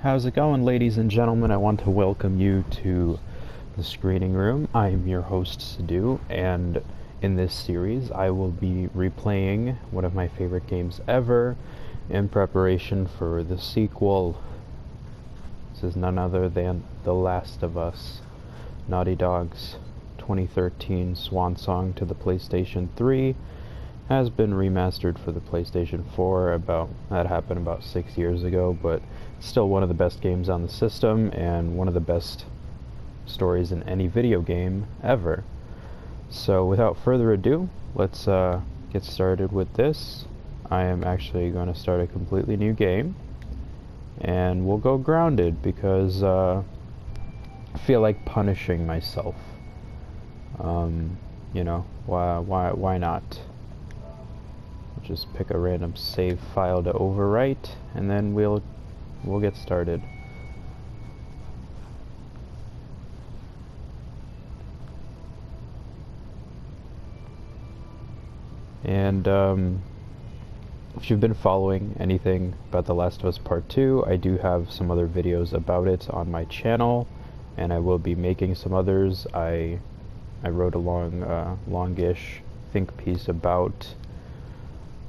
How's it going, ladies and gentlemen? I want to welcome you to the screening room. I'm your host, Siddu, and in this series I will be replaying one of my favorite games ever in preparation for the sequel. This is none other than The Last of Us, Naughty Dog's 2013 swan song to the PlayStation 3. Has been remastered for the PlayStation 4. That happened about 6 years ago, but still one of the best games on the system and one of the best stories in any video game ever. So without further ado, let's get started with this. I am actually going to start a completely new game, and we'll go grounded because I feel like punishing myself. You know, why not? Just pick a random save file to overwrite, and then we'll get started. And if you've been following anything about The Last of Us Part 2, I do have some other videos about it on my channel, and I will be making some others. I wrote a longish think piece about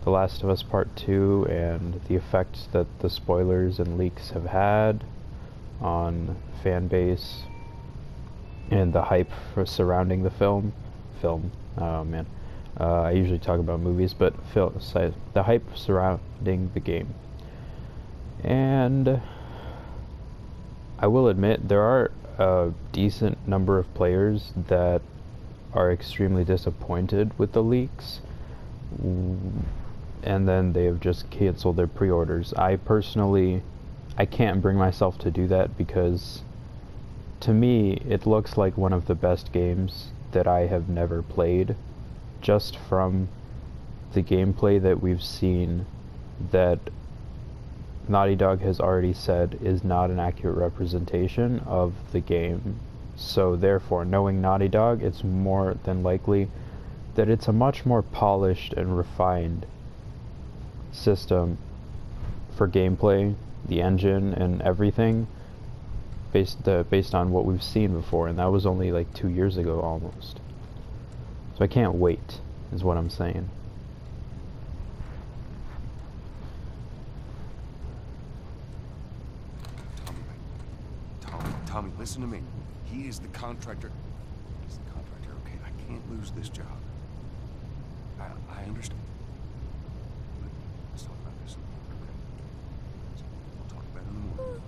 The Last of Us Part 2 and the effects that the spoilers and leaks have had on fan base and the hype surrounding the film. Oh man. I usually talk about movies, but the hype surrounding the game. And I will admit there are a decent number of players that are extremely disappointed with the leaks, and then they have just canceled their pre-orders. I can't bring myself to do that because to me it looks like one of the best games that I have never played, just from the gameplay that we've seen that Naughty Dog has already said is not an accurate representation of the game. So therefore, knowing Naughty Dog, it's more than likely that it's a much more polished and refined system for gameplay, the engine and everything based on what we've seen before, and that was only like 2 years ago almost. So I can't wait, is what I'm saying. Tommy, listen to me. He is the contractor. He's the contractor, okay? I can't lose this job. I understand. Let's talk about this, okay? We'll talk about it in the morning.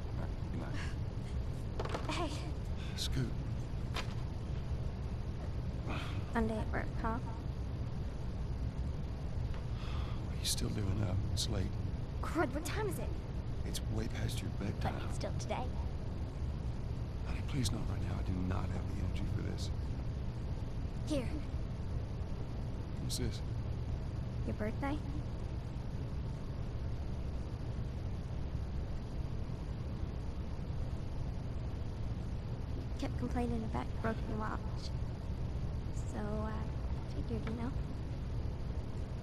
All right, good night. Hey. Scoot. Monday at work, huh? What are you still doing up? It's late. Crud, what time is it? It's way past your bedtime. But it's still today. Honey, please not right now. I do not have the energy for this. Here, What's this? your birthday? Kept complaining about your broken watch. So, figured, you know.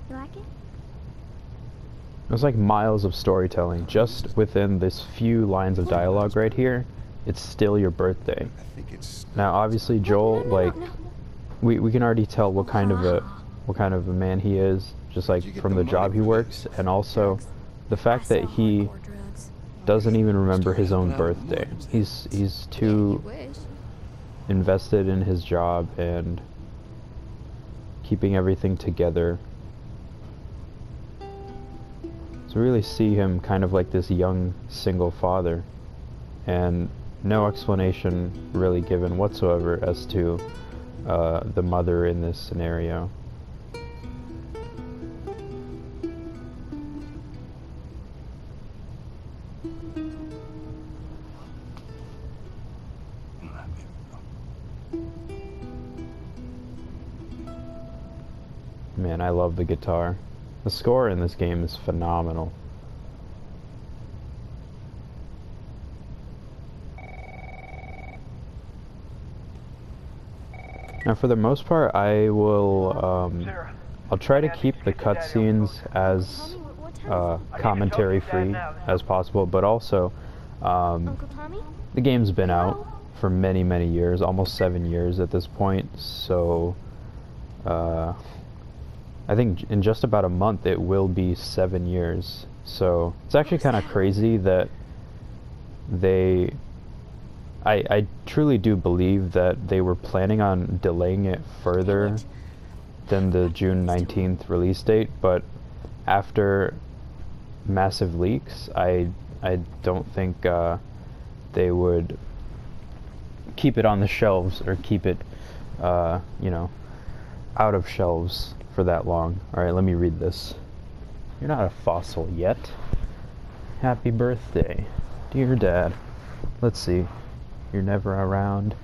You like it? There's like miles of storytelling just within this few lines of dialogue right here. It's still your birthday. I think it's... Now obviously Joel, like, No. we can already tell what kind of a man he is, just like from the job he works, and also the fact that he doesn't even remember his own birthday. He's too invested in his job and keeping everything together. So really see him kind of like this young single father, and no explanation really given whatsoever as to the mother in this scenario. Man, I love the guitar. The score in this game is phenomenal. Now for the most part, I will, I'll try to keep the cutscenes as commentary free as possible, but also Uncle Tommy? the game's been out for many, many years, almost 7 years at this point, so I think in just about a month it will be 7 years. So it's actually kind of crazy that I truly do believe that they were planning on delaying it further than the June 19th release date, but after massive leaks, I don't think they would keep it on the shelves or keep it, you know, out of shelves for that long. Alright, let me read this. You're not a fossil yet. Happy birthday, dear Dad. Let's see. You're never around.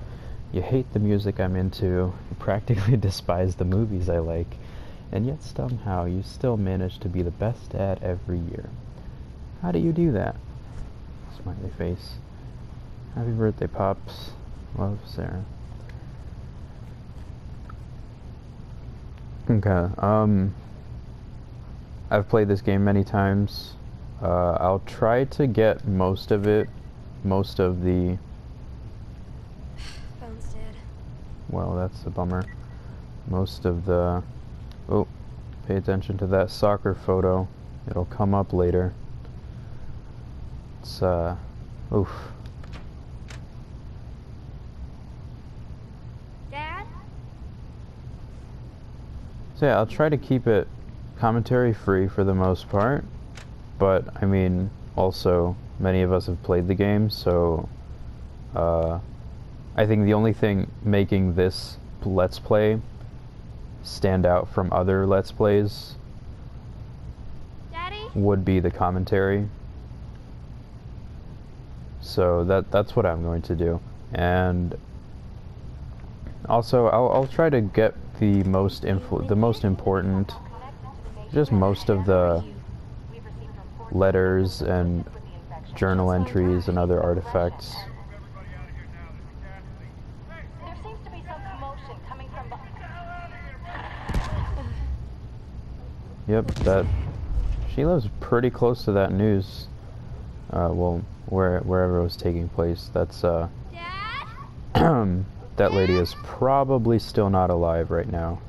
You hate the music I'm into. You practically despise the movies I like. And yet somehow you still manage to be the best dad every year. How do you do that? Smiley face. Happy birthday, Pops. Love, Sarah. Okay, I've played this game many times. I'll try to get most of the... Phone's dead. Well, that's a bummer. Most of the... Oh, pay attention to that soccer photo. It'll come up later. It's, oof. Dad? So yeah, I'll try to keep it commentary free for the most part, but I mean, also many of us have played the game, so I think the only thing making this Let's Play stand out from other Let's Plays Daddy? would be the commentary. So that's what I'm going to do. And also I'll try to get the most important, just most of the letters and journal entries and other artifacts. There seems to be some commotion coming from Yep, that she lives pretty close to that news. Well, wherever it was taking place. That's Dad? that lady is probably still not alive right now.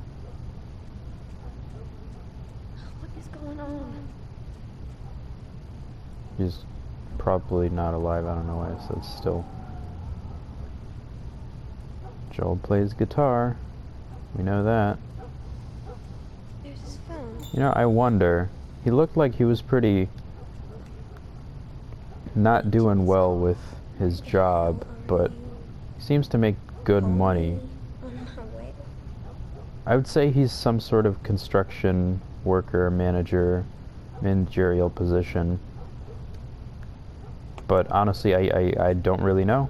What is going on? She's probably not alive. I don't know why I said still. Joel plays guitar. We know that. There's his phone. You know, I wonder. He looked like he was pretty not doing well with his job, but he seems to make good money. On my way. I would say he's some sort of construction worker, managerial position. But honestly, I don't really know.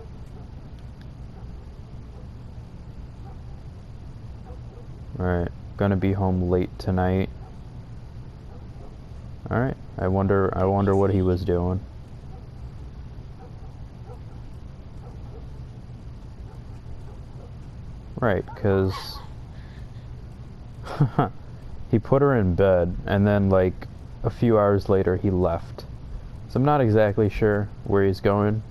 Alright, gonna be home late tonight. Alright, I wonder what he was doing. Right, because he put her in bed, and then like a few hours later he left. So I'm not exactly sure where he's going.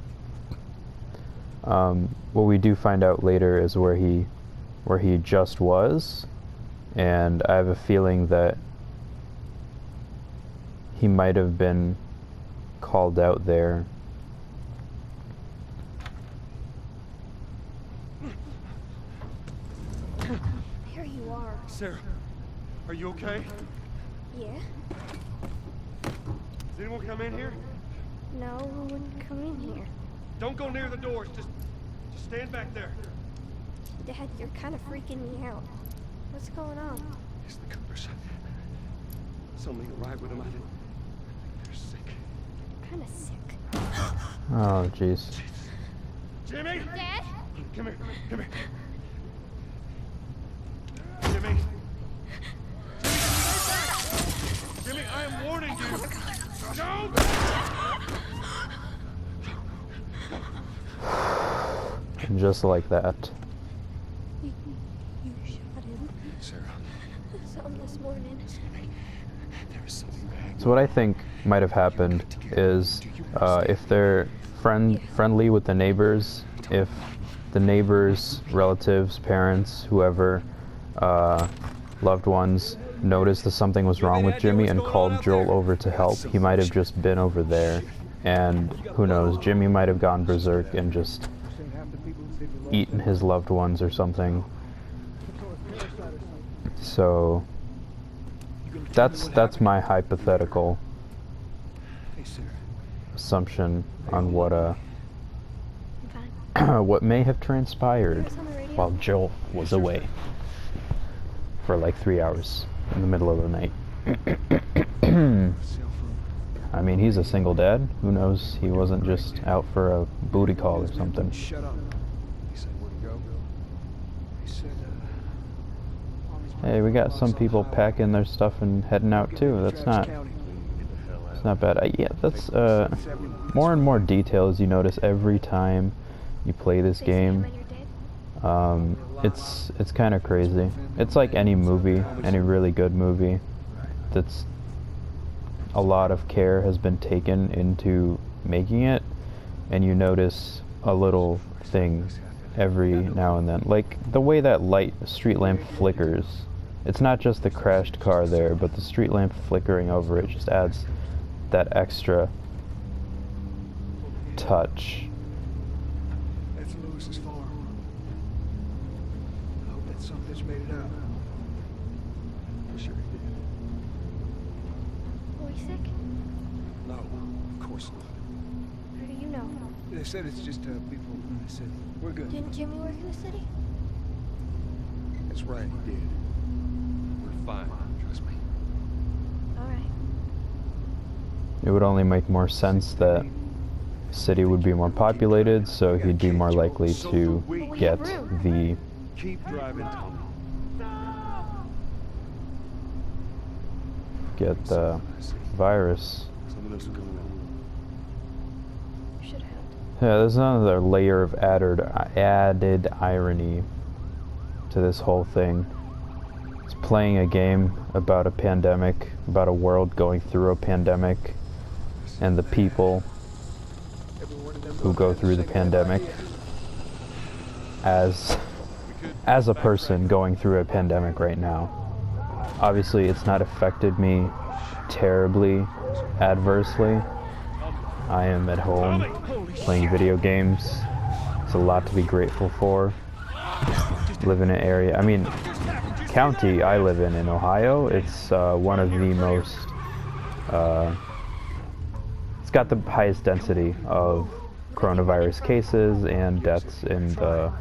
What we do find out later is where he just was, and I have a feeling that he might have been called out there. There you are. Sarah, are you okay? Yeah? Does anyone come in here? No, who would come in here? Don't go near the doors. Just stand back there. Dad, you're kind of freaking me out. What's going on? It's the Coopers. Something arrived with them. I think they're sick. Kind of sick. Oh, jeez. Jimmy! Dad? Come here. Come here. Jimmy! Jimmy, I am warning you! No! And just like that. You shot him. Sarah. I saw him this morning. Jimmy, there is something back. So what I think might have happened is if they're friendly with the neighbors, if the neighbors, relatives, parents, whoever, loved ones noticed that something was wrong with Jimmy and called Joel over to help, he might have just been over there, and who knows, Jimmy might have gone berserk and just eaten his loved ones or something. So that's my hypothetical assumption on what what may have transpired while Joel was away for like 3 hours in the middle of the night. I mean, he's a single dad. Who knows? He wasn't just out for a booty call or something. Shut up. He said, where'd he go? He said, Hey, we got some people packing their stuff and heading out too. That's not bad. Yeah, that's more and more details you notice every time you play this game. It's kind of crazy. It's like any movie, any really good movie. That's a lot of care has been taken into making it, and you notice a little thing every now and then. Like the way that street lamp flickers. It's not just the crashed car there, but the street lamp flickering over it just adds that extra touch. that's Lewis's farm. I hope that son of a bitch made it out. For sure he did. Were you sick? No, of course not. How do you know? They said it's just people. They said we're good. Didn't Jimmy work in the city? That's right, he did. We're fine. Trust me. Alright. It would only make more sense that the city would be more populated, so he'd be more likely to get the Keep driving, Tommy. virus. Someone else is going on. You should have. Yeah, there's another layer of added irony to this whole thing. It's playing a game about a pandemic, about a world going through a pandemic, and the people who go through the pandemic as a person going through a pandemic right now. Obviously, it's not affected me terribly adversely. I am at home playing video games. It's a lot to be grateful for. Live in an area, I mean, county I live in Ohio, it's one of the most, it's got the highest density of coronavirus cases and deaths in the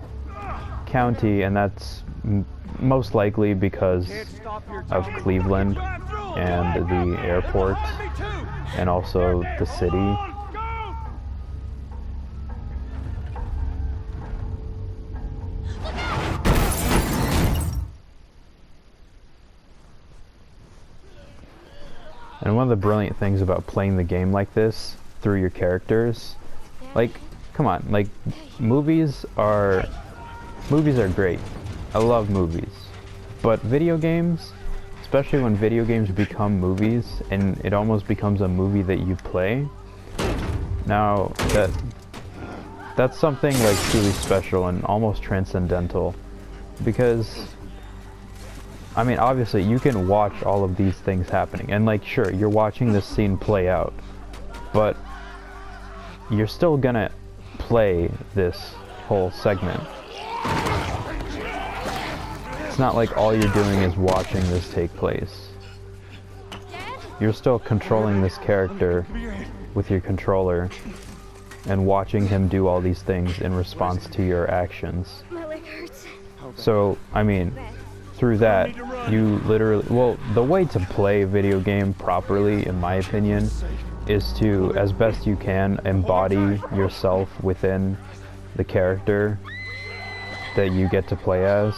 county, and that's most likely because of Cleveland and the airport and also the city. And one of the brilliant things about playing the game like this through your characters, like, come on, like, movies are great. I love movies. But video games, especially when video games become movies and it almost becomes a movie that you play, now that's something like truly special and almost transcendental, because I mean, obviously you can watch all of these things happening and, like, sure, you're watching this scene play out, but you're still gonna play this whole segment. It's not like all you're doing is watching this take place. You're still controlling this character with your controller and watching him do all these things in response to your actions. My leg hurts. So, I mean, through that, you literally, well, the way to play a video game properly, in my opinion, is to, as best you can, embody yourself within the character that you get to play as.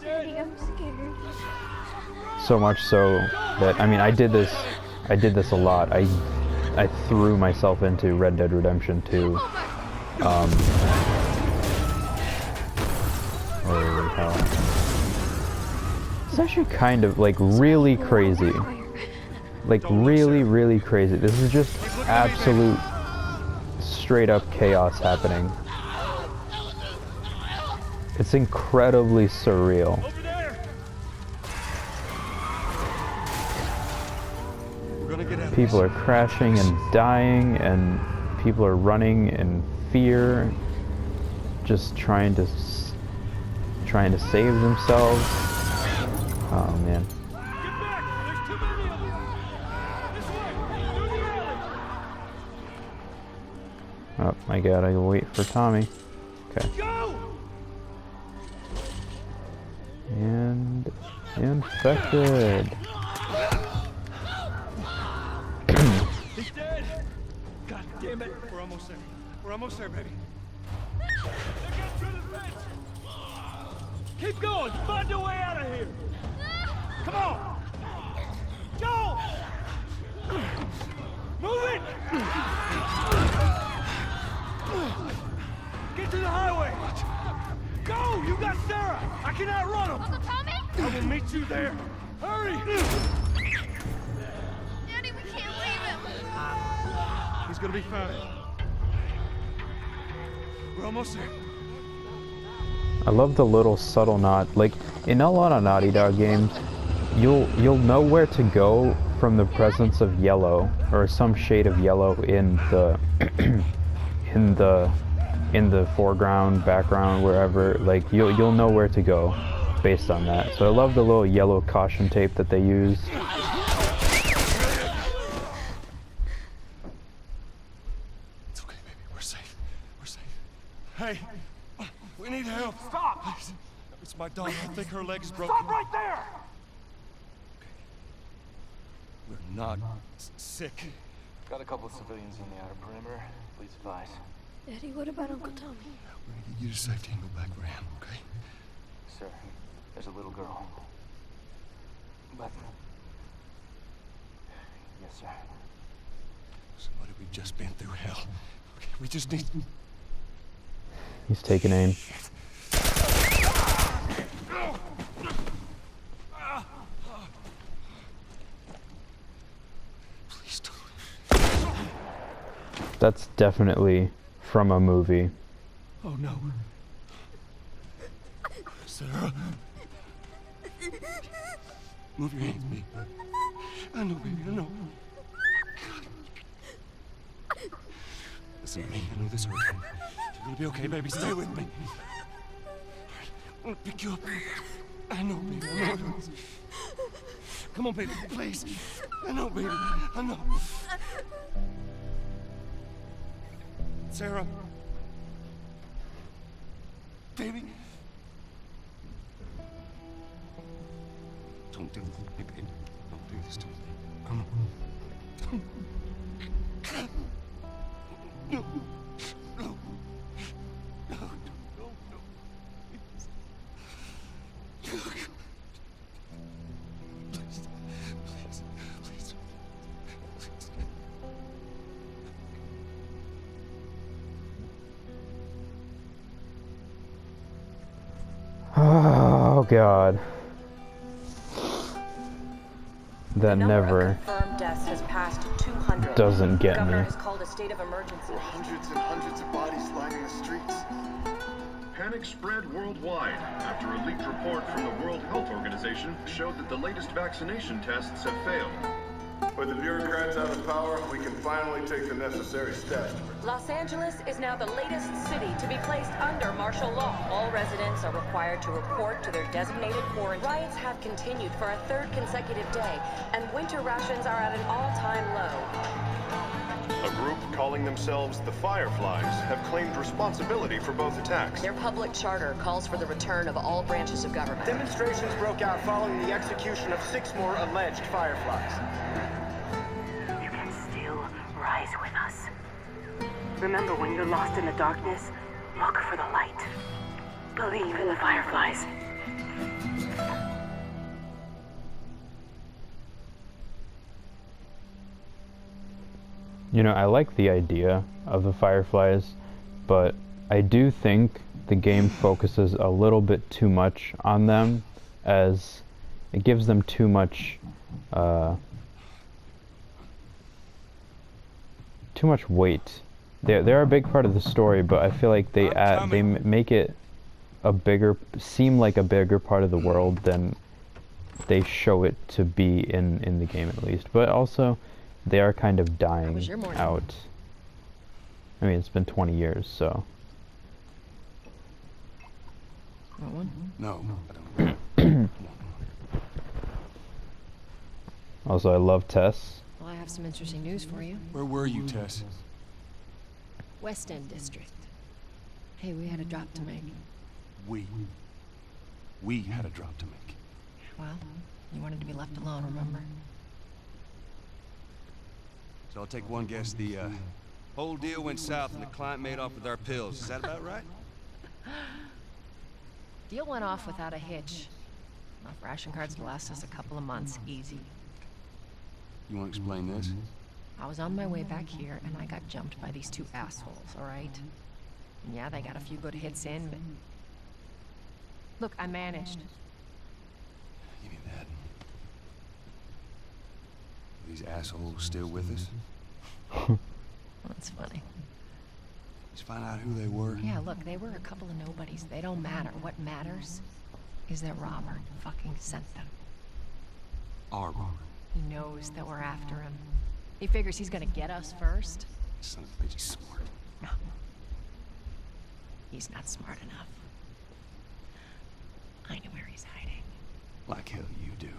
Daddy, I'm scared. So much so that, I mean, I did this a lot. I threw myself into Red Dead Redemption 2. Holy hell. It's actually kind of, like, really crazy. Like, really, really crazy. This is just absolute, straight up chaos happening. It's incredibly surreal. Over there. We're gonna get out. People are crashing and dying, and people are running in fear, just trying to save themselves. Oh man. Get back! There's too many of them. This way. Through the alley. Oh, I gotta wait for Tommy. Okay. Go! And infected. He's dead. God damn it! We're almost there. We're almost there, baby. They're getting through the fence. Keep going. Find a way out of here. Come on. Go. Move it. Get to the highway. Go. You got Sarah. I can outrun him. Uncle Tommy? I will meet you there. Hurry. Daddy, we can't leave him. He's gonna be fine. We're almost there. I love the little subtle nod. Like, in a lot of Naughty Dog games, you'll know where to go from the presence of yellow or some shade of yellow in the in the foreground, background, wherever. Like, you'll know where to go based on that. So I love the little yellow caution tape that they use. It's okay, baby. We're safe. We're safe. Hey, we need help. Stop! Please. It's my daughter. I think her leg is broken. Stop right there! Okay. We're not sick. Got a couple of civilians on the outer perimeter. Please advise. Daddy, what about Uncle Tommy? We're gonna get you to safety and go back for him, okay? Sir, there's a little girl. But... Yes, sir. Somebody, we've just been through hell. Okay, we just need... He's taking aim. Please don't. That's definitely from a movie. Oh no. Sarah. Move your hands, baby. I know, baby, I know. Listen to me, I know this hurts. You're gonna be okay, baby. Stay with me. I'm gonna pick you up. I know, baby, I know. Come on, baby, please. I know, baby, I know. Sarah. Baby. Don't do this to me, baby. Don't do this to me. Come on. No. No. No. No. No. Please. Please. Please. Please. Please. Oh God. That The number never of confirmed deaths has passed 200. doesn't The get governor me. has called a state of emergency. Hundreds and hundreds of bodies lining the streets. Panic spread worldwide after a leaked report from the World Health Organization showed that the latest vaccination tests have failed. With the bureaucrats out of power, we can finally take the necessary steps. Los Angeles is now the latest city to be placed under martial law. All residents are required to report to their designated quarantine. Riots have continued for a third consecutive day, and winter rations are at an all-time low. A group calling themselves the Fireflies have claimed responsibility for both attacks. Their public charter calls for the return of all branches of government. Demonstrations broke out following the execution of 6 more alleged Fireflies. You can still rise with us. Remember, when you're lost in the darkness, look for the light. Believe in the Fireflies. You know, I like the idea of the Fireflies, but I do think the game focuses a little bit too much on them, as it gives them too much too much weight. They're a big part of the story, but I feel like they make it seem like a bigger part of the world than they show it to be in the game, at least. But also, they are kind of dying out. I mean, it's been 20 years, so. Want one? No, I don't. Also, I love Tess. Well, I have some interesting news for you. Where were you, Tess? West End District. Hey, we had a drop to make. We had a drop to make. Well, you wanted to be left alone, remember? So I'll take one guess. The whole deal went south and the client made off with our pills. Is that about right? Deal went off without a hitch. Enough ration cards to last us a couple of months, easy. You want to explain this? I was on my way back here, and I got jumped by these two assholes, alright? And yeah, they got a few good hits in, but... Look, I managed. Give me that. Are these assholes still with us? That's funny. Let's find out who they were. Yeah, look, they were a couple of nobodies. They don't matter. What matters is that Robert fucking sent them. Our Robert. He knows that we're after him. He figures he's gonna get us first. Son of a bitch, he's smart. No. He's not smart enough. I know where he's hiding. Like hell you do.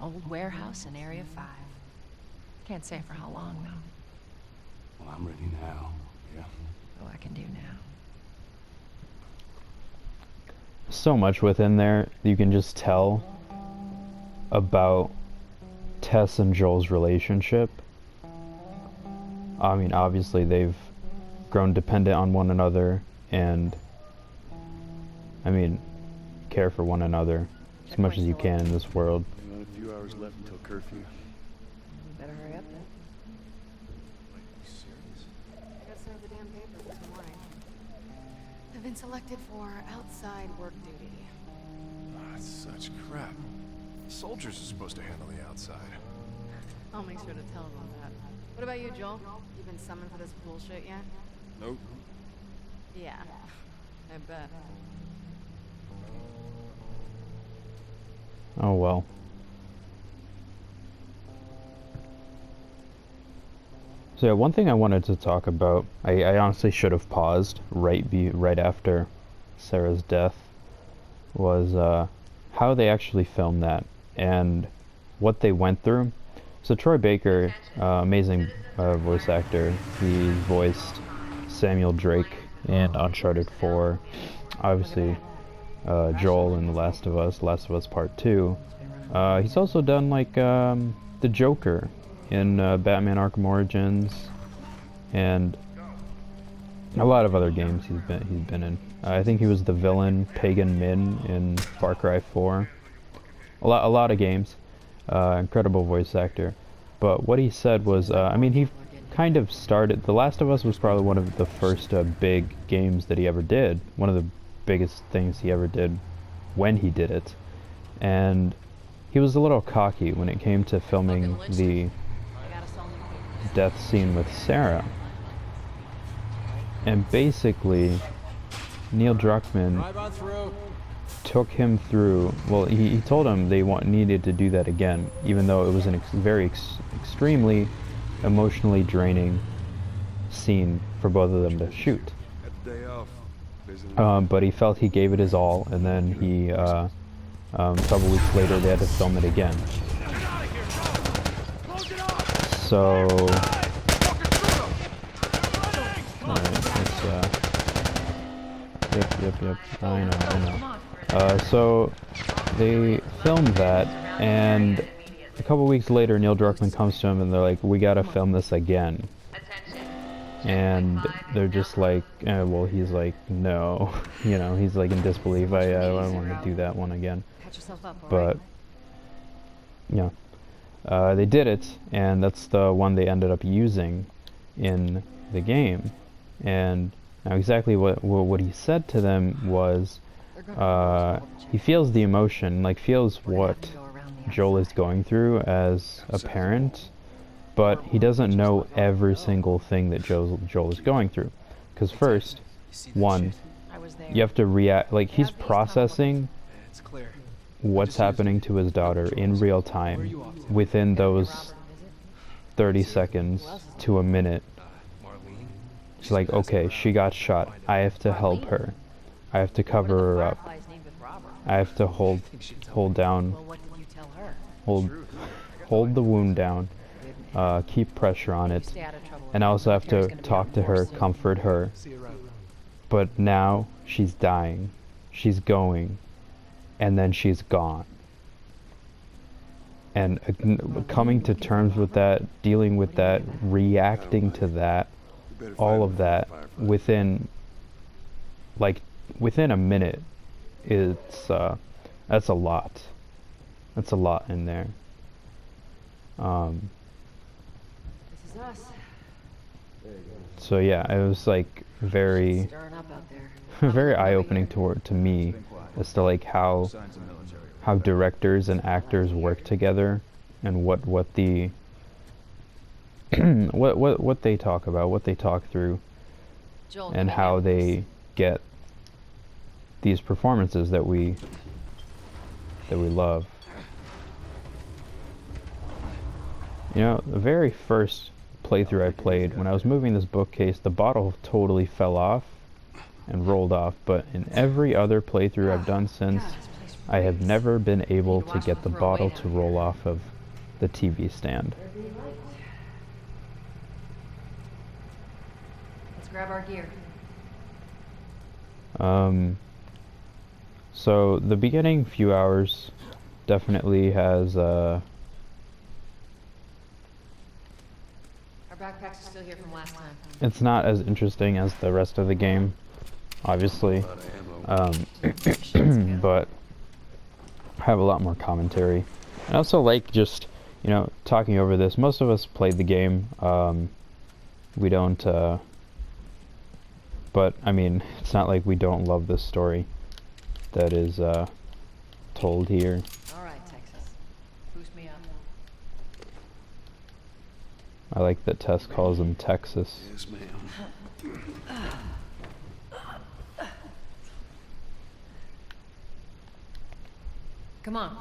Old warehouse in Area 5. Can't say for how long, though. Well, I'm ready now. Yeah. Oh, I can do now. So much within there, you can just tell about Tess and Joel's relationship. I mean, obviously they've grown dependent on one another and, I mean, care for one another as much as you can in this world. We got a few hours left until curfew. You better hurry up then. Are you serious? I got some of the damn papers this morning. I've been selected for outside work duty. That's such crap. Soldiers are supposed to handle the outside. I'll make sure to tell them that. What about you, Joel? You been summoned for this bullshit yet? Nope. Yeah, I bet. Oh well. So yeah, one thing I wanted to talk about, I honestly should have paused right after Sarah's death, was how they actually filmed that and what they went through. So Troy Baker, amazing voice actor, he voiced Samuel Drake in Uncharted 4, obviously Joel in The Last of Us Part 2. He's also done like the Joker in Batman Arkham Origins and a lot of other games he's been in. I think he was the villain Pagan Min in Far Cry 4. A lot of games. Incredible voice actor. But what he said was, I mean, he kind of started... The Last of Us was probably one of the first big games that he ever did. One of the biggest things he ever did when he did it. And he was a little cocky when it came to filming the death scene with Sarah. And basically, Neil Druckmann took him through... Well, he told him they needed to do that again, even though it was an extremely emotionally draining scene for both of them to shoot. But he felt he gave it his all, and then he, a couple weeks later, they had to film it again. So... Yep, I know. So, they filmed that, and a couple weeks later, Neil Druckmann comes to him, and they're like, we gotta film this again. And they're just like, well, he's like, no. You know, he's like in disbelief, I don't want to do that one again. But, yeah. They did it, and that's the one they ended up using in the game. And now exactly what he said to them was, he feels the emotion, like feels what Joel is going through as a parent, but he doesn't know every single thing that Joel is going through. Because first, one, you have to react, like he's processing what's happening to his daughter in real time within those 30 seconds to a minute. It's like, okay, she got shot. I have to help her. I have to cover her up. I have to hold down, hold the wound down, keep pressure on it, and I also have to talk to her, comfort her. But now she's dying, she's going, and then she's gone. And coming to terms with that, dealing with that, reacting to that, all of that within a minute, it's that's a lot. That's a lot in there. This is us. So yeah, it was like very very eye-opening to me as to like how directors and actors work together, and what the what they talk about, what they talk through, and how they get these performances that we love. You know, the very first playthrough I played, when I was moving this bookcase, the bottle totally fell off and rolled off, but in every other playthrough I've done since, I have never been able to get the bottle to roll off of the TV stand. Let's grab our gear. So the beginning few hours definitely has Our backpacks are still here from last time. it's not as interesting as the rest of the game, obviously, but have a lot more commentary. I also like just, you know, talking over this. Most of us played the game. We don't, but I mean, it's not like we don't love this story that is told here. All right, Texas. Boost me up. I like that Tess calls him Texas. Yes, ma'am. Come on.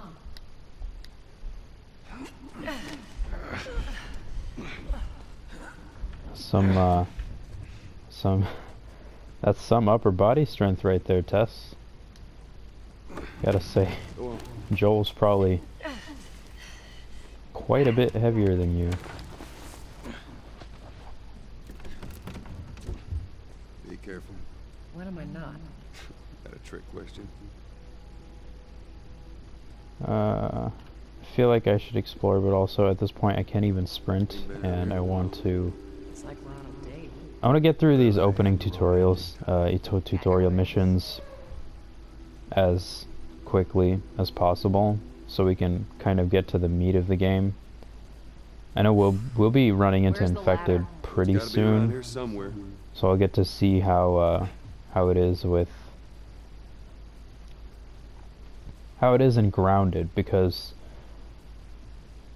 That's some upper body strength right there, Tess. Gotta say, Joel's probably quite a bit heavier than you. Be careful. When am I not? Got a trick question. I feel like I should explore, but also at this point I can't even sprint, and I want to... It's like we're on a date. I want to get through these opening tutorials, tutorial missions, as quickly as possible, so we can kind of get to the meat of the game. I know we'll be running into infected pretty soon, so I'll get to see how it is with in Grounded, because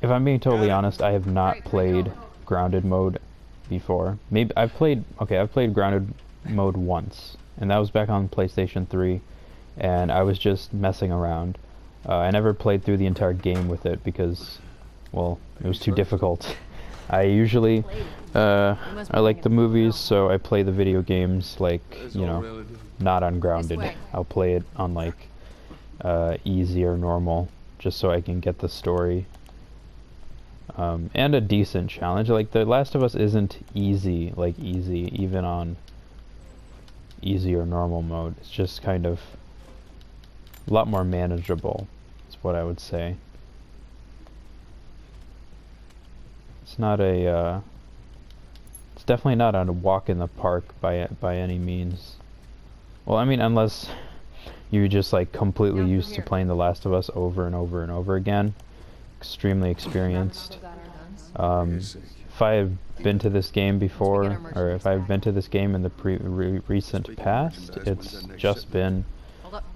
if I'm being totally honest, I have not played Grounded mode before. Maybe I've played Grounded mode once, and that was back on PlayStation 3, and I was just messing around. I never played through the entire game with it because, well, it was too difficult. I usually I like the movies, so I play the video games like, you know, not on Grounded. I'll play it on like easy or normal, just so I can get the story. And a decent challenge. Like, The Last of Us isn't easy, like easy, even on easy or normal mode. It's just kind of a lot more manageable, is what I would say. It's not a, it's definitely not a walk in the park by any means. Well, I mean, unless you're just like completely used to playing The Last of Us over and over and over again, extremely experienced. If I've been to this game before, or if I've been to this game in the recent past, it's just been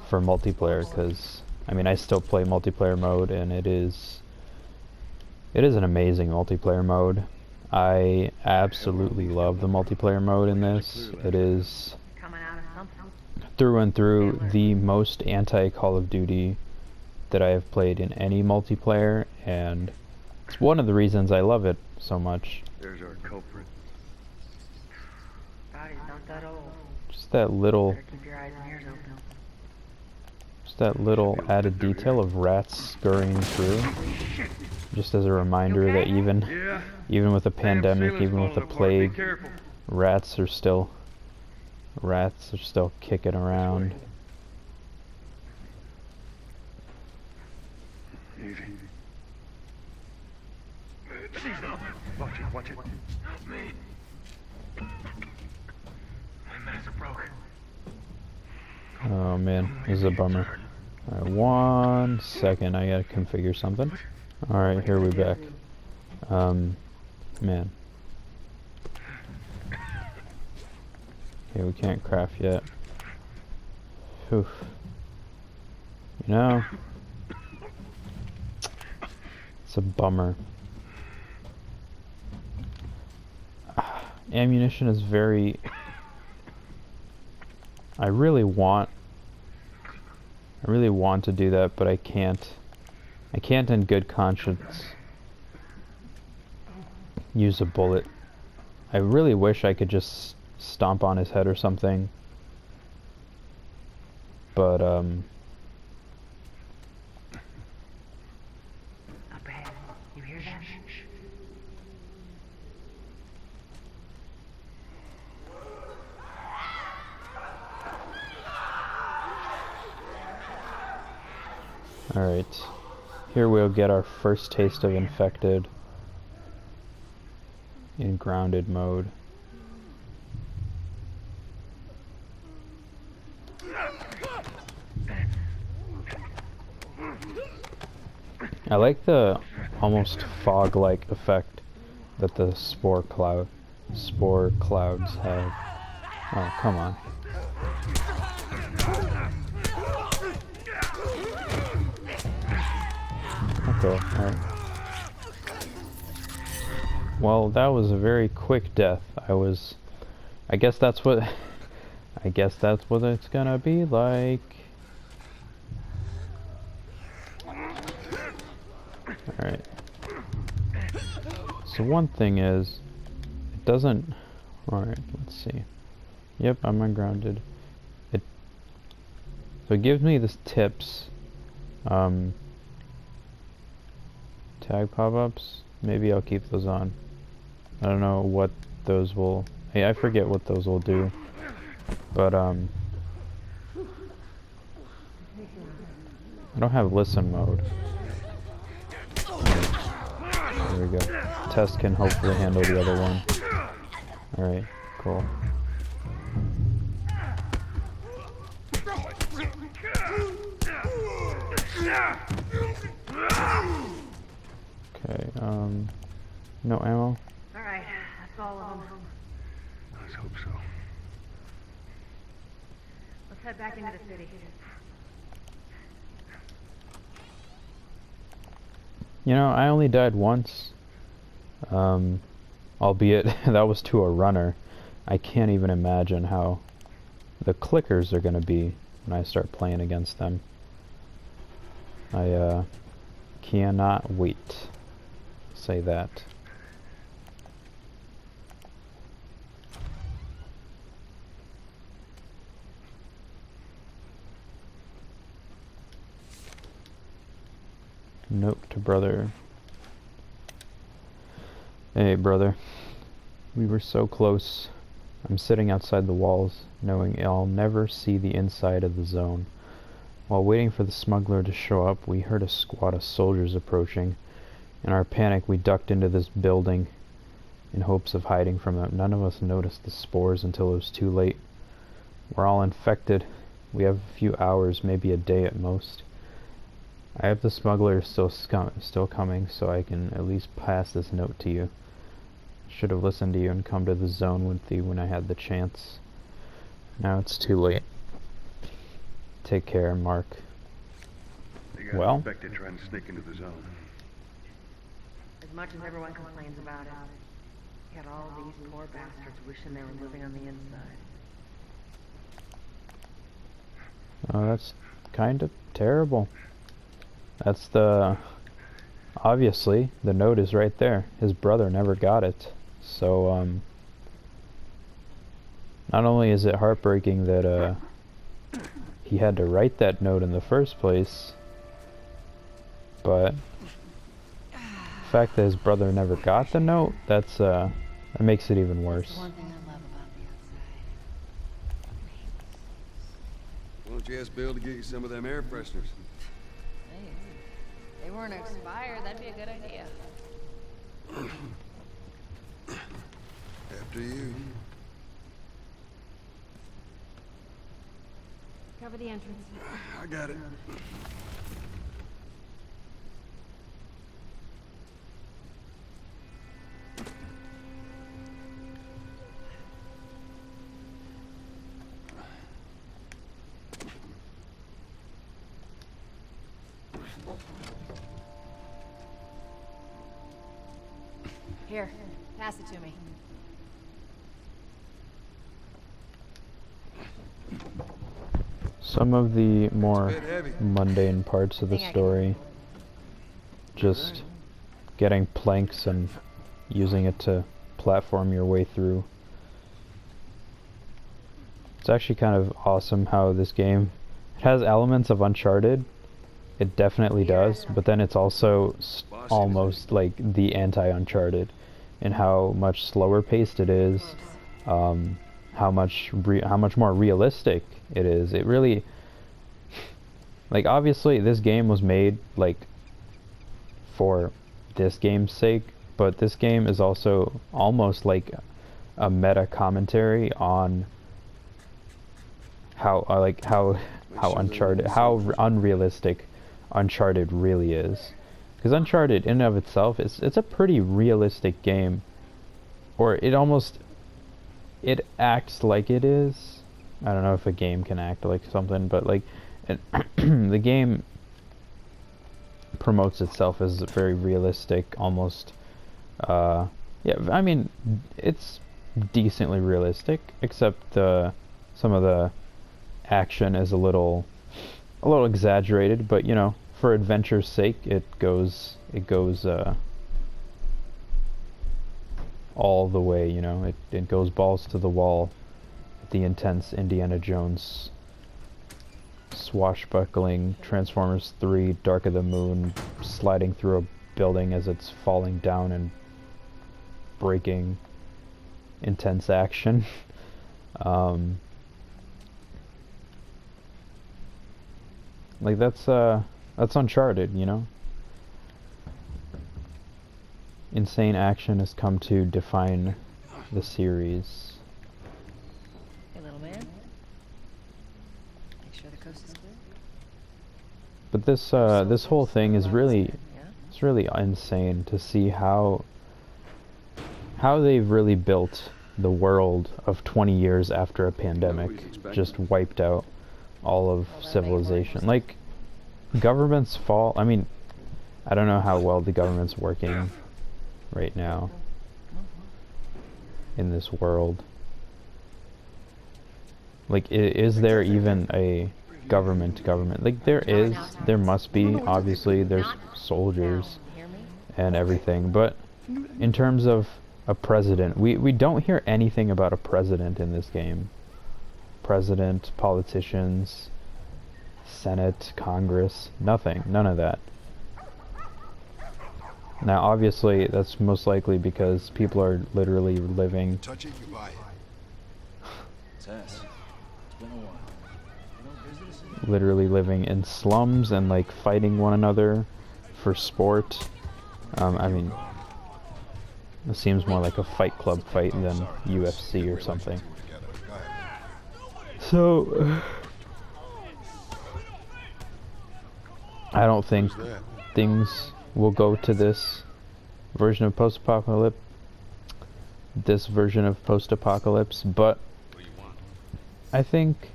for multiplayer, because I mean, I still play multiplayer mode, and it is an amazing multiplayer mode. I absolutely love the multiplayer mode in this. It is through and through the most anti-Call of Duty that I have played in any multiplayer, and it's one of the reasons I love it so much. There's our culprit. Body's not that old. Just that little, Keep your eyes and ears open. just that little added detail of rats scurrying through. Just as a reminder that even with a pandemic, even with a plague, rats are still kicking around. Easy. Watch it, watch it. Help me. My mask broke. Oh man, this is a bummer. Alright, 1 second, I gotta configure something. Alright, here we back. Man. Okay, we can't craft yet. Oof. You know, it's a bummer. Ammunition is very... I really want to do that, but I can't. I can't in good conscience use a bullet. I really wish I could just stomp on his head or something. But, Up ahead. You hear that? alright. Here we'll get our first taste of infected in grounded mode. I like the almost fog-like effect that the spore clouds have. Oh, come on. Okay, alright. Well, that was a very quick death. I guess that's what it's gonna be like. Alright. So one thing is, it doesn't... Alright, let's see. Yep, I'm ungrounded. So it gives me this tips. Tag pop-ups. Maybe I'll keep those on. I don't know what those will... Hey, I forget what those will do. But, I don't have listen mode. There we go. Test can hopefully handle the other one. Alright, cool. Okay, no ammo? Alright, that's all of them. Let's hope so. Let's head back into the city. You know, I only died once. Albeit that was to a runner. I can't even imagine how the clickers are gonna be when I start playing against them. I cannot wait. Say that. Note to brother. Hey brother, we were so close. I'm sitting outside the walls, knowing I'll never see the inside of the zone. While waiting for the smuggler to show up, we heard a squad of soldiers approaching. In our panic, we ducked into this building in hopes of hiding from them. None of us noticed the spores until it was too late. We're all infected. We have a few hours, maybe a day at most. I have the smuggler still coming, so I can at least pass this note to you. Should have listened to you and come to the zone with you when I had the chance. Now it's too late. Take care, Mark. They got Well? infected trying to sneak into the zone. As much as everyone complains about it, Look at all these poor bastards wishing they were living on the inside. Oh, that's kind of terrible. That's the... Obviously, the note is right there. His brother never got it. So, not only is it heartbreaking that, he had to write that note in the first place, but the fact that his brother never got the note, that's, that makes it even worse. One thing I love about the outside. Why don't you ask Bill to get you some of them air fresheners? Hey, if they weren't expired, that'd be a good idea. After you. Cover the entrance. I got it. Here, pass it to me. Some of the more mundane parts of the story, just getting planks and using it to platform your way through. It's actually kind of awesome how this game, it has elements of Uncharted, it definitely does, but then it's also almost like the anti-Uncharted in how much slower paced it is, how much more realistic it is. It really, like, obviously this game was made like for this game's sake, but this game is also almost like a meta commentary on how Uncharted, how unrealistic Uncharted really is. Because Uncharted in and of itself it's a pretty realistic game, or it acts like it is. I don't know if a game can act like something, but like the game promotes itself as very realistic, almost. Yeah, I mean, it's decently realistic, except some of the action is a little exaggerated. But you know, for adventure's sake, it goes all the way. You know, it goes balls to the wall. The intense Indiana Jones swashbuckling Transformers 3 Dark of the Moon sliding through a building as it's falling down and breaking intense action. Like that's Uncharted, you know? Insane action has come to define the series. Hey, little man. Make sure the coast is clear. But this whole thing is really, it's really insane to see how they've really built the world of 20 years after a pandemic just wiped out all of civilization. Like, governments fall. I mean, I don't know how well the government's working right now in this world. Like, is there even a government? Like, there must be, obviously, there's soldiers and everything, but in terms of a president, we don't hear anything about a president in this game. President, politicians, Senate, Congress, nothing, none of that. Now, obviously, that's most likely because people are literally living. Touch it, you buy it. Tess, it's been a while. Literally living in slums and like fighting one another for sport. I mean, it seems more like a Fight Club fight than UFC or something. So, I don't think things will go to this version of post-apocalypse, but I think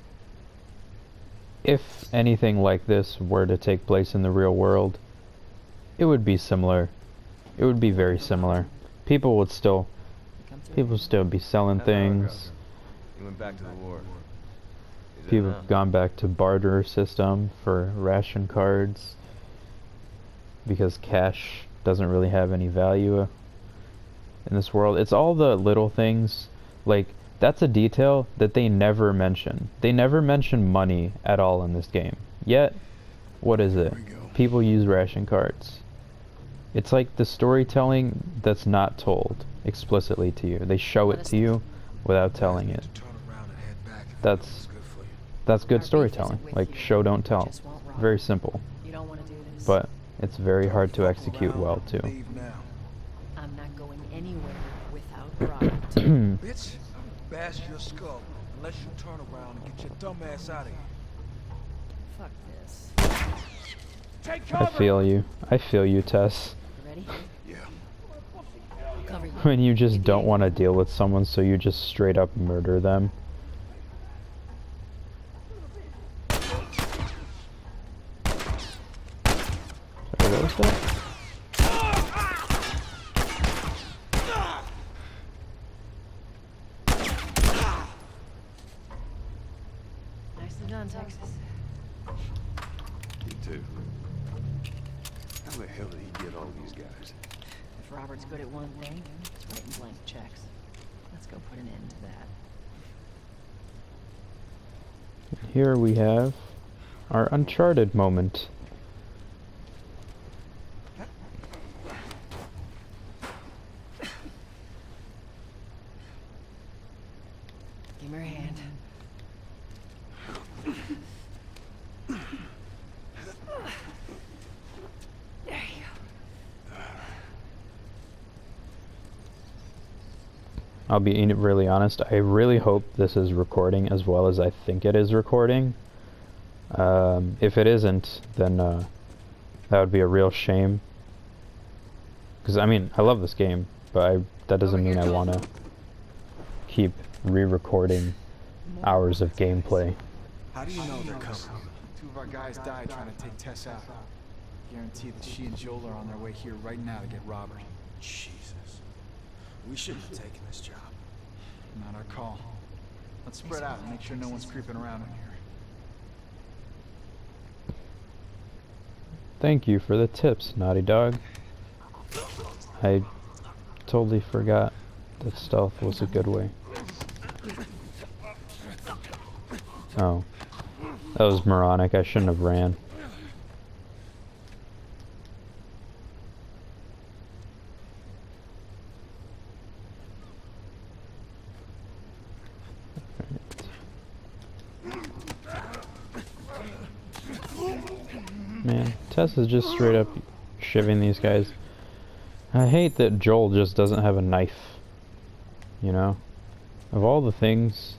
if anything like this were to take place in the real world, it would be similar. It would be very similar. People would still People still be selling things. You went back to the war. People have gone back to barter system for ration cards because cash doesn't really have any value in this world. It's all the little things, like that's a detail that they never mention. They never mention money at all in this game. Yet, what is it? People use ration cards. It's like the storytelling that's not told explicitly to you. They show it to you without telling it. That's good storytelling. Like show don't tell. Very simple. But it's very hard to execute well too. I'm not going anywhere without Robert. Bitch, bash your skull unless you turn around and get your dumb ass out of here. Fuck this. Take I cover. feel you. I feel you, Tess. You ready? Yeah. Cover you. When you just don't want to deal with someone, so you just straight up murder them. Sorry, what was that? Nicely done, Texas. You too. How the hell did he get all these guys? If Robert's good at one thing, it's writing blank checks. Let's go put an end to that. Here we have our Uncharted moment. Give me your hand. There you go. I'll be really honest, I really hope this is recording as well as I think it is recording. If it isn't, then that would be a real shame. Because, I mean, I love this game, but that doesn't mean I want to keep re-recording hours of gameplay. How do you know they're coming? Two of our guys died trying to take Tess out. Guarantee that she and Joel are on their way here right now to get Robert. Jesus. We shouldn't have taken this job. Not our call. Let's spread out and make sure no one's creeping around in here. Thank you for the tips, Naughty Dog. I totally forgot that stealth was a good way. Oh. That was moronic. I shouldn't have ran. Man, Tess is just straight up shivving these guys. I hate that Joel just doesn't have a knife. You know? Of all the things,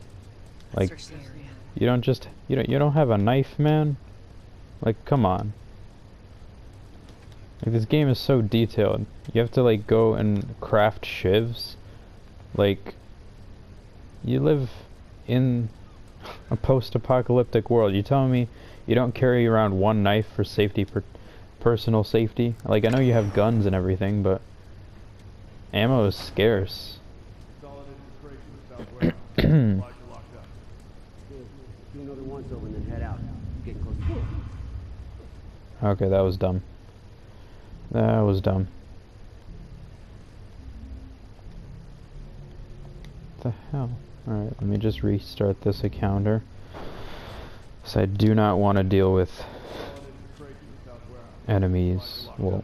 like, you don't have a knife, man? Like, come on. Like, this game is so detailed. You have to, like, go and craft shivs. Like, you live in a post-apocalyptic world. You telling me you don't carry around one knife for safety, personal safety? Like, I know you have guns and everything, but ammo is scarce. Okay, that was dumb. That was dumb. What the hell? Alright, let me just restart this encounter. So I do not want to deal with enemies. Well,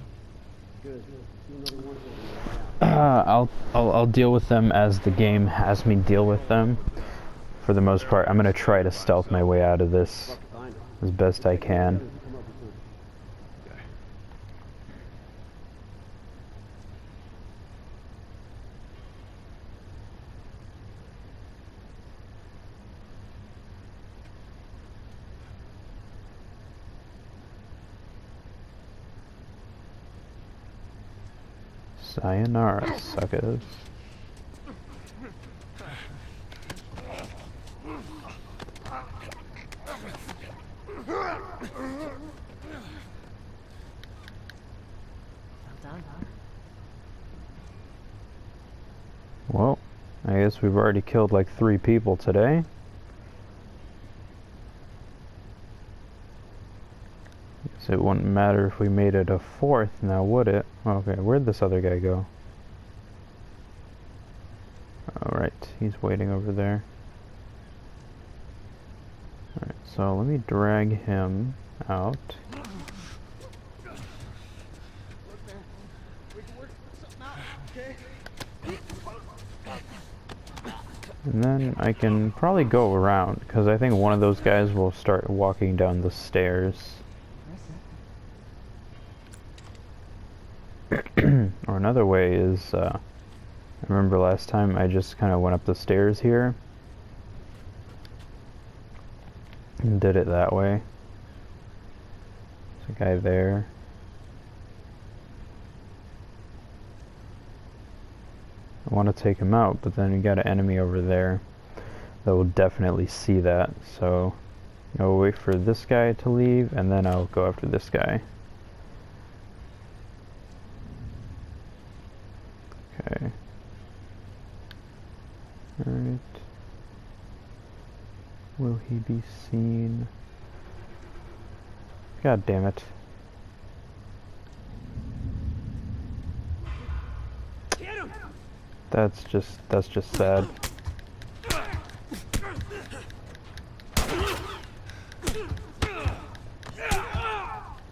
I'll deal with them as the game has me deal with them. For the most part, I'm gonna try to stealth my way out of this as best I can. Sayonara, suckers. Well, guess we've already killed like 3 people today. So it wouldn't matter if we made it a 4th now, would it? Okay, where'd this other guy go? Alright, he's waiting over there. Alright, so let me drag him out. And then I can probably go around, because I think one of those guys will start walking down the stairs. Or another way is, I remember last time I just kind of went up the stairs here and did it that way. There's a guy there. I want to take him out, but then you got an enemy over there that will definitely see that. So I'll wait for this guy to leave, and then I'll go after this guy. Okay. Alright. Will he be seen? God damn it. That's just sad.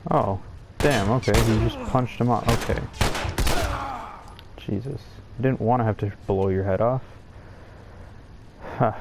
Oh, damn, okay, he just punched him off. Okay. Jesus. I didn't want to have to blow your head off. Huh.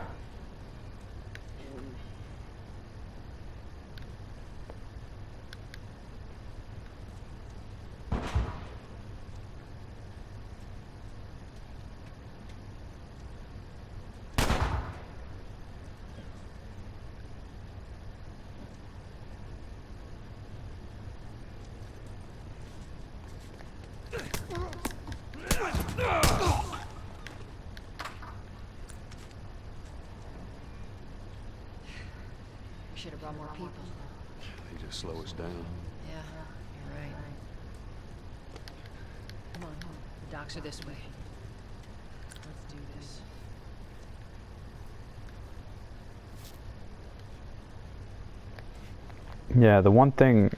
Should have brought more people. They just slow us down. Yeah, you're right. Come on, the docks are this way. Let's do this. Yeah, the one thing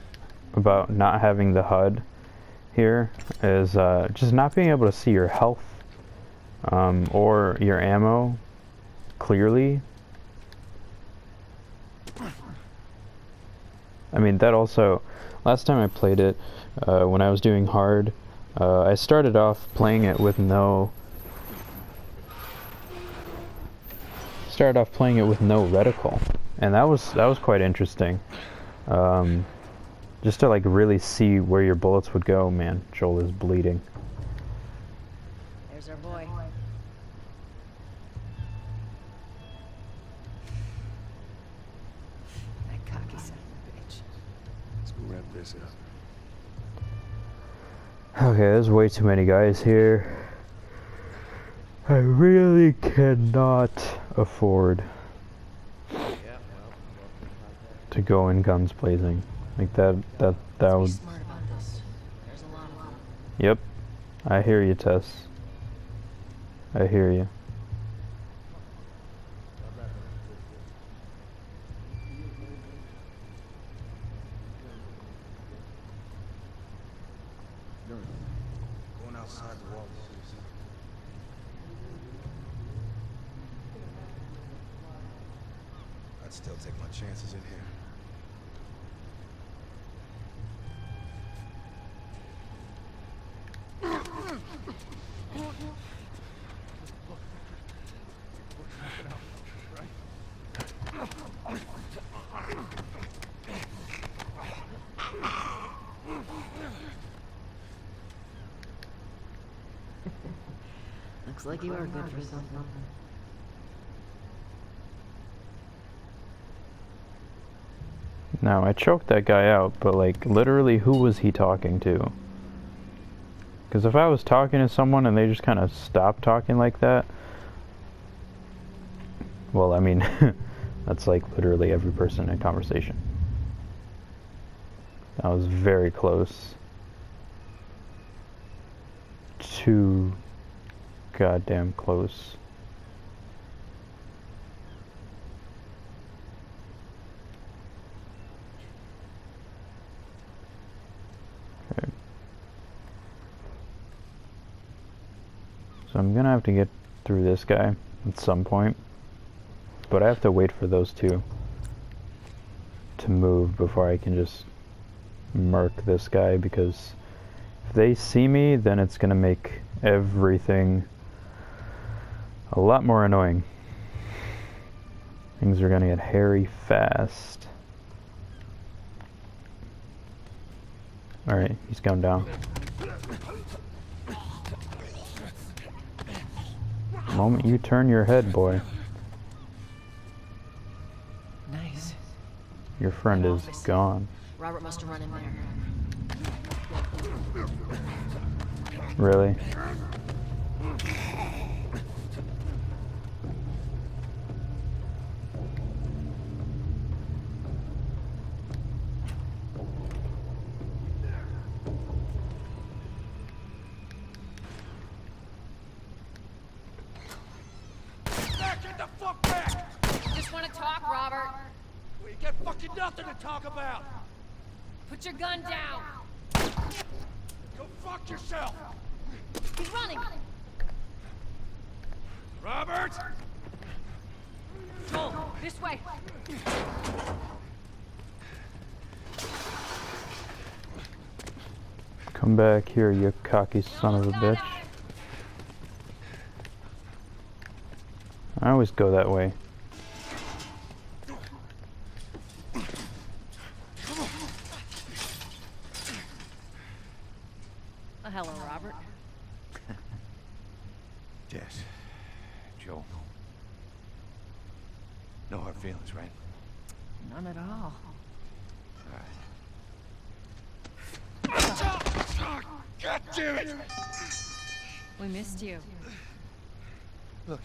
about not having the HUD here is just not being able to see your health or your ammo clearly. I mean, that also, last time I played it, when I was doing hard, I started off playing it with no reticle, and that was quite interesting. Just to like really see where your bullets would go. Man, Joel is bleeding. There's our boy. That cocky son of a bitch. Let's go wrap this up. Okay, there's way too many guys here. I really cannot afford to go in guns blazing. Like that would... Smart about this. There's a lot of them. Yep. I hear you, Tess. I hear you. Going outside the walls. I'd still take my chances in here. Looks like you are good for something. Now, I choked that guy out, but like, literally, who was he talking to? Because if I was talking to someone and they just kind of stopped talking like that, well, I mean, that's like literally every person in conversation. That was very close. Too goddamn close. So I'm gonna have to get through this guy at some point. But I have to wait for those two to move before I can just murk this guy, because if they see me, then it's gonna make everything a lot more annoying. Things are gonna get hairy fast. Alright, he's going down. The moment you turn your head, boy. Nice. Your friend is gone. Robert must have run in there. Really? Get the fuck back! Just want to talk, Robert. We got fucking nothing to talk about! Put your gun down. Go fuck yourself! He's running. Robert! Joel, this way. Come back here, you cocky son of a bitch. I always go that way. Oh, hello, Robert. Jess. Joel. No hard feelings, right? None at all. God damn it! We missed you. Look,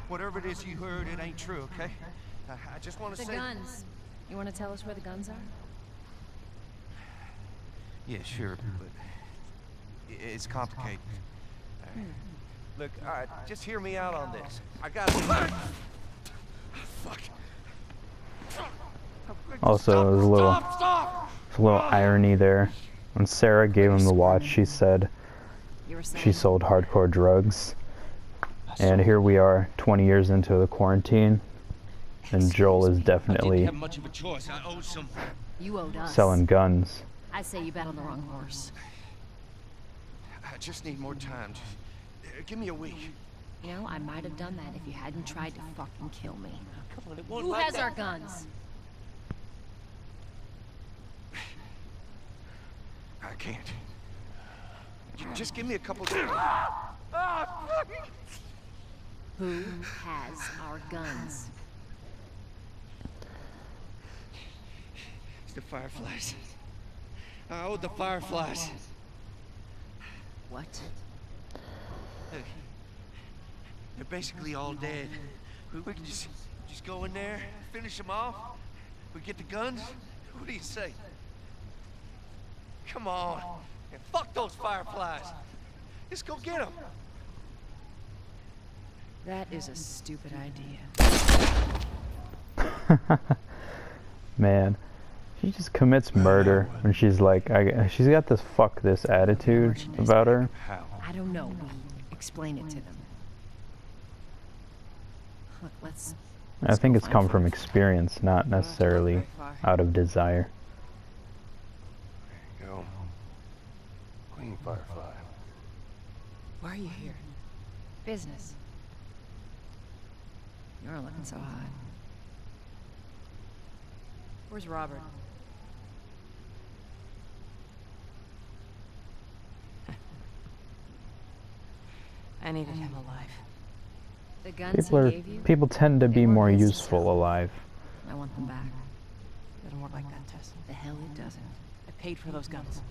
whatever it is you heard, it ain't true, okay? I just want to The say... guns. You want to tell us where the guns are? Yeah, sure, but it's complicated. All right. Look, all right, just hear me out on this. I got to... Fuck. Also, there's a little irony there. When Sarah gave him the watch, she said she sold hardcore drugs. And here we are, 20 years into the quarantine, and Joel is definitely You owed us. selling guns. I say you bet on the wrong horse. I just need more time. Just, give me a week. You know, I might have done that if you hadn't tried to fucking kill me. Come on, it won't Who like has that. our guns? I can't. Just give me a couple days. Who has our guns? It's the Fireflies. I owed the Fireflies. What? Look, they're basically all dead. We can just go in there, finish them off. We get the guns. What do you say? Come on. And fuck those Fireflies. Let's go get them. That is a stupid idea. Man, she just commits murder when she's like, she's got this fuck this attitude about her. I don't know. Explain it to them. Look, let's I think it's come from experience, not necessarily out of desire. There you go. Queen Firefly. Why are you here? Business. You're looking so hot. Where's Robert? I needed him alive. The guns he gave you? People tend to be more useful alive. I want them back. Doesn't work like that, Tess. The hell it doesn't. I paid for those guns.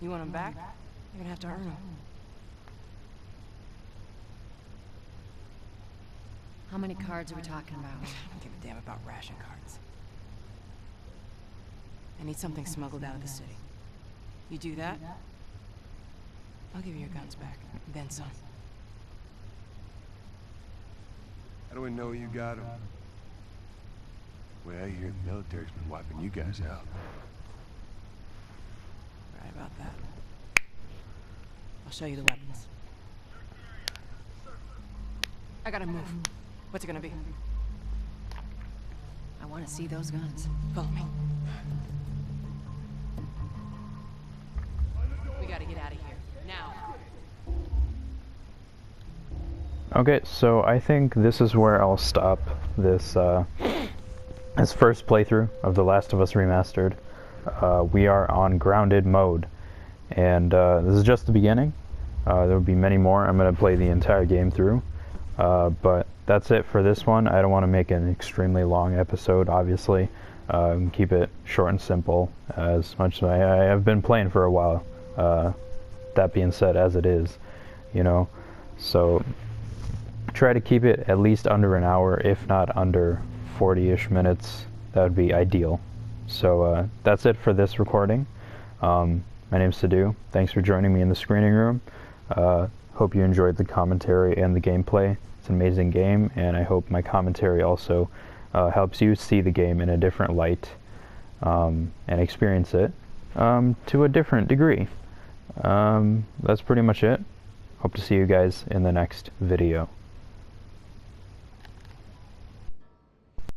You want them back? You're gonna have to earn them. How many cards are we talking about? I don't give a damn about ration cards. I need something smuggled out of the city. You do that, I'll give you your guns back. Then some. How do we know you got them? Well, I hear the military's been wiping you guys out. Right about that. I'll show you the weapons. I gotta move. What's it gonna be? I want to see those guns. Follow me. We gotta get out of here. Now. Okay, so I think this is where I'll stop this this first playthrough of The Last of Us Remastered. We are on grounded mode, and this is just the beginning. There will be many more. I'm going to play the entire game through, but that's it for this one. I don't want to make an extremely long episode, obviously. Keep it short and simple, as much as I have been playing for a while. That being said, as it is, you know, so try to keep it at least under an hour, if not under 40-ish minutes. That would be ideal. So that's it for this recording. My name's Siddu. Thanks for joining me in the screening room. Hope you enjoyed the commentary and the gameplay. It's an amazing game, and I hope my commentary also helps you see the game in a different light and experience it to a different degree. That's pretty much it. Hope to see you guys in the next video.